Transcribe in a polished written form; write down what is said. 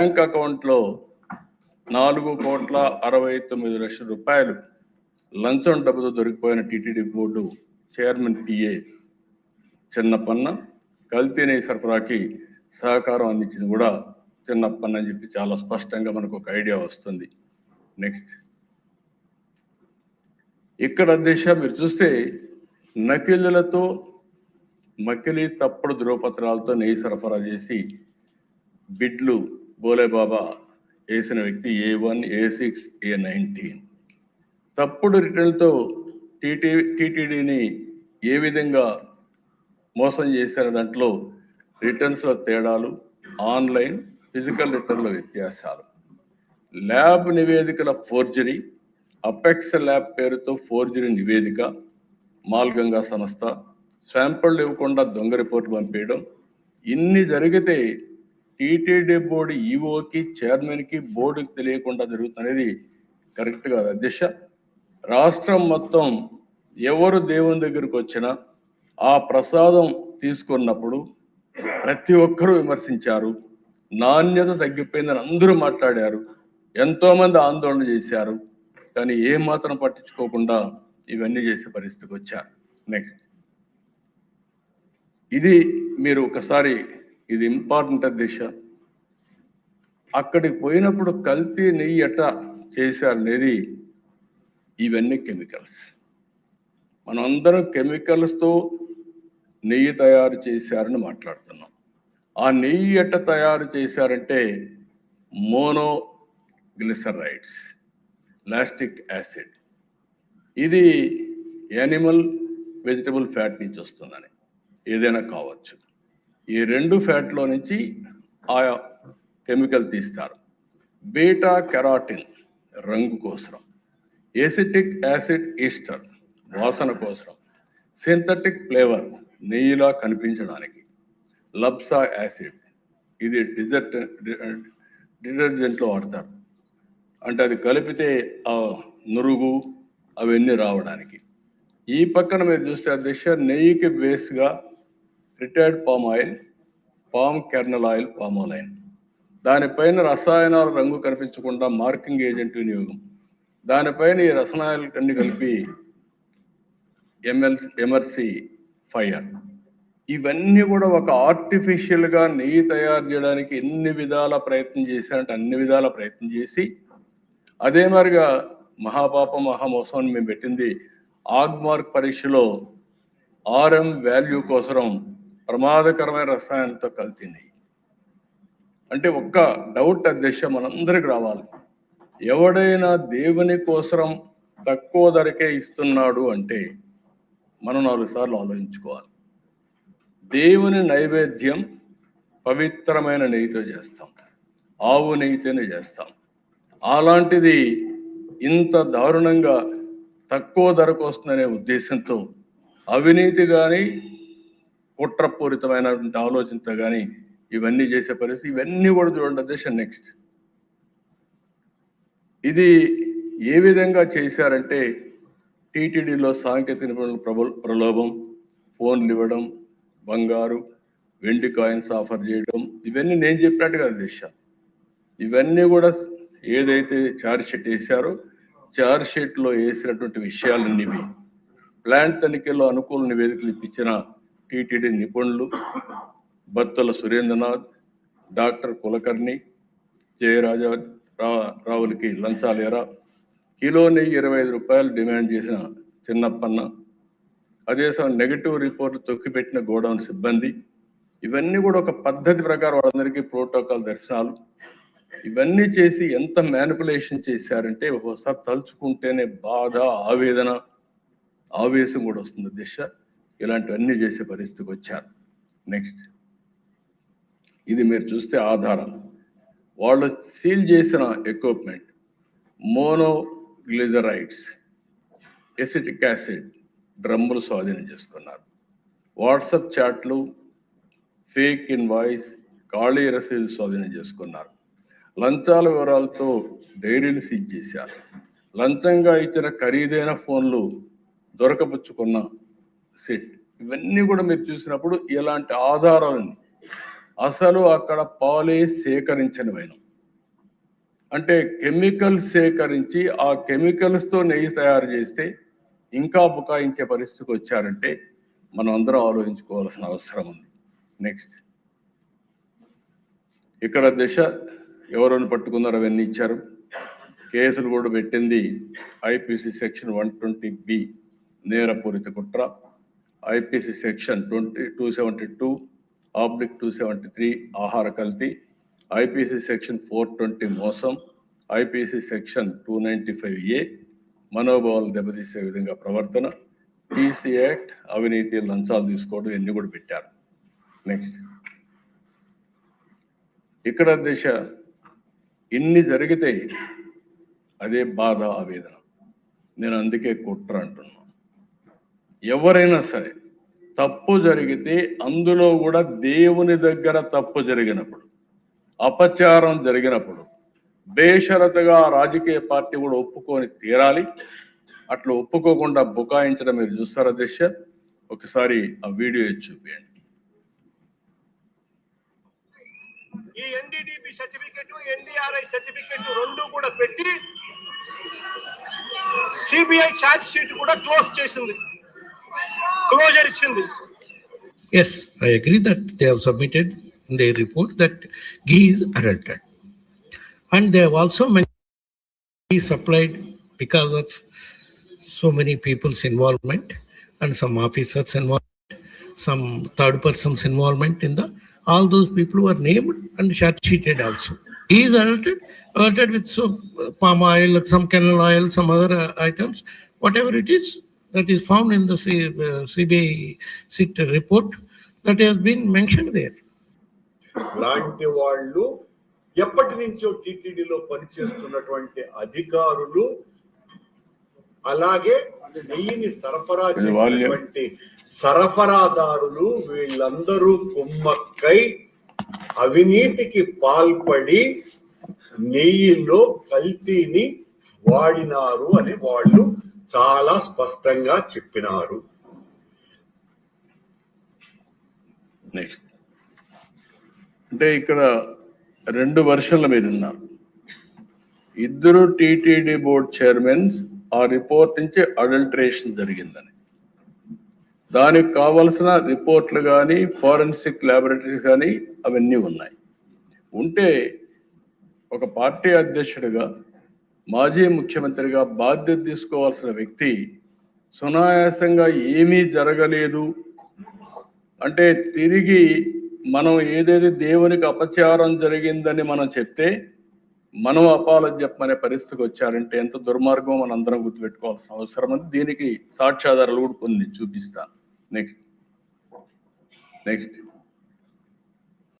Bank అకౌంట్లో 4,69,00,000 లంచం డబ్బుతో దొరికిపోయిన TTD board chairman PA Chinnappanna కల్తీ నెయ్యి సరఫరాకి సహకారం అందించింది కూడా చిన్నప్పన్న అని చెప్పి చాలా స్పష్టంగా మనకు ఒక ఐడియా వస్తుంది. నెక్స్ట్, ఇక్కడ దిశ మీరు చూస్తే నకిలీలతో మకిలీ తప్పుడు ధ్రువపత్రాలతో నెయ్యి సరఫరా చేసి బిడ్లు బోలేబాబా వేసిన వ్యక్తి A1, A6, A19 తప్పుడు రిటర్న్లతో టీటీడీని ఏ విధంగా మోసం చేశారు. దాంట్లో రిటర్న్స్లో తేడాలు, ఆన్లైన్ ఫిజికల్ రిటర్న్ల వ్యత్యాసాలు, ల్యాబ్ నివేదికల ఫోర్జరీ, అపెక్స్ ల్యాబ్ పేరుతో ఫోర్జరీ నివేదిక, మాల్గంగా సంస్థ శాంపుల్ ఇవ్వకుండా దొంగ రిపోర్టు పంపేయడం, ఇన్ని జరిగితే టీటీడీ బోర్డు ఈఓకి చైర్మన్కి బోర్డుకి తెలియకుండా జరుగుతున్నది కరెక్ట్ కాదు అధ్యక్ష. రాష్ట్రం మొత్తం ఎవరు దేవుని దగ్గరికి వచ్చినా ఆ ప్రసాదం తీసుకున్నప్పుడు ప్రతి ఒక్కరూ విమర్శించారు. నాణ్యత తగ్గిపోయిందని అందరూ మాట్లాడారు, ఎంతోమంది ఆందోళన చేశారు. కానీ ఏమాత్రం పట్టించుకోకుండా ఇవన్నీ చేసే పరిస్థితికి వచ్చారు. నెక్స్ట్, ఇది మీరు ఒకసారి ఇది ఇంపార్టెంట్ దిశ. అక్కడికి పోయినప్పుడు కల్తీ నెయ్యి ఎట్లా చేశారనేది, ఇవన్నీ కెమికల్స్. మనం అందరం కెమికల్స్తో నెయ్యి తయారు చేశారని మాట్లాడుతున్నాం. ఆ నెయ్యి ఎట్ట తయారు చేశారంటే మోనోగ్లిసరైడ్స్, లాస్టిక్ యాసిడ్, ఇది యానిమల్ వెజిటబుల్ ఫ్యాట్ నుంచి వస్తుందని, ఏదైనా కావచ్చు. ఈ రెండు ఫ్యాట్లో నుంచి ఆ కెమికల్ తీస్తారు. బీటా కెరాటిన్ రంగు కోసం, ఎసిటిక్ యాసిడ్ ఈస్టర్ వాసన కోసం, సింథటిక్ ఫ్లేవర్ నెయ్యిలా కనిపించడానికి, లబ్సా యాసిడ్ ఇది డిటర్జెంట్లో వాడతారు, అంటే అది కలిపితే ఆ నురుగు అవన్నీ రావడానికి. ఈ పక్కన మీరు చూస్తే అధ్యక్ష నెయ్యికి బేస్గా retired palm oil, palm kernel oil, palmolein, దానిపైన రసాయనాలు రంగు కనిపించకుండా మార్కింగ్ ఏజెంట్ వినియోగం, దానిపైన ఈ రసాయనాలు అన్ని కలిపి ఎమర్సీ ఫైర్, ఇవన్నీ కూడా ఒక ఆర్టిఫిషియల్గా నెయ్యి తయారు చేయడానికి ఎన్ని విధాల ప్రయత్నం చేశారంటే అన్ని విధాల ప్రయత్నం చేసి, అదే మరిగా మహాపాపం మహామోసం మేము పెట్టింది ఆగ్మార్క్ పరీక్షలో RM వాల్యూ కోసం ప్రమాదకరమైన రసాయనంతో కల్తీంది. అంటే ఒక్క డౌట్ అధ్యక్ష మనందరికి రావాలి, ఎవడైనా దేవుని కోసం తక్కువ ధరకే ఇస్తున్నాడు అంటే మనం 4 సార్లు ఆలోచించుకోవాలి. దేవుని నైవేద్యం పవిత్రమైన నెయ్యితో చేస్తాం, ఆవు నెయ్యితోనే చేస్తాం. అలాంటిది ఇంత దారుణంగా తక్కువ ధరకు వస్తుందనే ఉద్దేశంతో అవినీతి కానీ కుట్రపూరితమైనటువంటి ఆలోచనతో కానీ ఇవన్నీ చేసే పరిస్థితి. ఇవన్నీ కూడా చూడండి అధ్యక్ష. నెక్స్ట్, ఇది ఏ విధంగా చేశారంటే టీటీడీలో సాంకేతిక నిపుణుల ప్రలోభం, ఫోన్లు ఇవ్వడం, బంగారు వెండి కాయిన్స్ ఆఫర్ చేయడం, ఇవన్నీ నేను చెప్పినట్టుగా అధ్యక్ష. ఇవన్నీ కూడా ఏదైతే ఛార్జ్ షీట్ వేశారో ఛార్జ్ షీట్లో వేసినటువంటి విషయాలన్నీ ప్లాంట్ తనిఖీలో అనుకూల నివేదికలు ఇప్పించిన టీటీడీ నిపుణులు బత్తుల సురేంద్రనాథ్, డాక్టర్ కులకర్ణి, జయరాజా రావులకి లంచాలు ఎరా, కిలో నెయ్యి 25 రూపాయలు డిమాండ్ చేసిన చిన్నప్పన్న, అదే సమయం నెగటివ్ రిపోర్టు తొక్కిపెట్టిన గోడౌన్ సిబ్బంది, ఇవన్నీ కూడా ఒక పద్ధతి ప్రకారం వాళ్ళందరికీ ప్రోటోకాల్ దర్శనాలు, ఇవన్నీ చేసి ఎంత మ్యానిపులేషన్ చేశారంటే ఒక్కోసారి తలుచుకుంటేనే బాధ, ఆవేదన, ఆవేశం కూడా వస్తుంది దిశ. ఇలాంటివన్నీ చేసే పరిస్థితికి వచ్చారు. నెక్స్ట్, ఇది మీరు చూస్తే ఆధారం, వాళ్ళు సీల్ చేసిన ఎక్విప్మెంట్ మోనోగ్లిజరైడ్స్, ఎసిటిక్ యాసిడ్ డ్రమ్ములు స్వాధీనం చేసుకున్నారు. వాట్సాప్ చాట్లు, ఫేక్ ఇన్వాయిస్, ఖాళీ రసీదు స్వాధీనం చేసుకున్నారు. లంచాల వివరాలతో డైరీలు సీజ్ చేశారు. లంచంగా ఇచ్చిన ఖరీదైన ఫోన్లు దొరకపుచ్చుకున్న సెట్, ఇవన్నీ కూడా మీరు చూసినప్పుడు ఇలాంటి ఆధారాలను అసలు అక్కడ పాలే సేకరించనివైన అంటే కెమికల్స్ సేకరించి ఆ కెమికల్స్తో నెయ్యి తయారు చేస్తే ఇంకా బుకాయించే పరిస్థితికి వచ్చారంటే మనం అందరం ఆలోచించుకోవాల్సిన అవసరం ఉంది. నెక్స్ట్, ఇక్కడ దిశ ఎవరైనా పట్టుకున్నారు, అవన్నీ ఇచ్చారు. కేసులు కూడా పెట్టింది ఐపీసీ సెక్షన్ 120B నేరపూరిత కుట్ర, ఐపీసీ సెక్షన్ 272/273 ఆహార కల్తీ, ఐపీసీ సెక్షన్ 420 మోసం, ఐపీసీ సెక్షన్ 295A మనోభావాలు దెబ్బతీసే విధంగా ప్రవర్తన, టీసీ యాక్ట్ అవినీతి లంచాలు తీసుకోవడం ఇవన్నీ కూడా పెట్టారు. నెక్స్ట్, ఇక్కడ దిశ ఇన్ని జరిగితే అదే బాధ ఆవేదన. నేను అందుకే కుట్ర అంటున్నాను. ఎవరైనా సరే తప్పు జరిగితే అందులో కూడా దేవుని దగ్గర తప్పు జరిగినప్పుడు, అపచారం జరిగినప్పుడు బేషరతుగా రాజకీయ పార్టీ కూడా ఒప్పుకొని తీరాలి. అట్లా ఒప్పుకోకుండా బుకాయించడం మీరు చూస్తారా దిశ? ఒకసారి ఆ వీడియో చూపించండి. ఈ ఎన్డీడీపీ సర్టిఫికెట్, ఎన్డీఆర్ఐ సర్టిఫికెట్ రెండు కూడా పెట్టి సిబిఐ ఛార్జ్ షీట్ కూడా క్లోజర్ ఇచ్చింది. Yes, I agree that they have submitted in their report that ghee is adulterated, and they have also mentioned ghee supplied because of so many people's involvement and some officers involvement, some third persons involvement in the. All those people who are named and charge sheeted also. He is alerted with palm oil, some canola oil, some other items, whatever it is that is found in the CBI SIT report that has been mentioned there. లాంటి వాళ్ళు ఎప్పటి నుంచో టీటీడీలో పనిచేస్తున్నటువంటి అధికారులు, అలాగే నెయ్యిని సరఫరా చేసినటువంటి సరఫరాదారులు వీళ్ళందరూ కుమ్మక్కై అవినీతికి పాల్పడి నెయ్యిలో కల్తీని వాడినారు అని వాళ్ళు చాలా స్పష్టంగా చెప్పినారు. నెక్స్ట్, అంటే ఇక్కడ 2 వర్షన్లు మీరు ఉన్నారు. ఇద్దరు టీటీడీ బోర్డ్ చైర్మన్స్ ఆ రిపోర్ట్ నుంచి అడల్టరేషన్ జరిగిందని, దానికి కావలసిన రిపోర్ట్లు కానీ ఫారెన్సిక్ ల్యాబొరేటరీస్ కానీ అవన్నీ ఉన్నాయి. ఉంటే ఒక పార్టీ అధ్యక్షుడిగా, మాజీ ముఖ్యమంత్రిగా బాధ్యత తీసుకోవాల్సిన వ్యక్తి సునాయాసంగా ఏమీ జరగలేదు అంటే, తిరిగి మనం ఏదైతే దేవునికి అపచారం జరిగిందని మనం చెప్తే మనం అపాలజీ చెప్పమనే పరిస్థితికి వచ్చారంటే ఎంత దుర్మార్గం మనం అందరం గుర్తుపెట్టుకోవాల్సిన అవసరం ఉంది. దీనికి సాక్ష్యాధారాలు కూడా కొన్ని చూపిస్తాను. నెక్స్ట్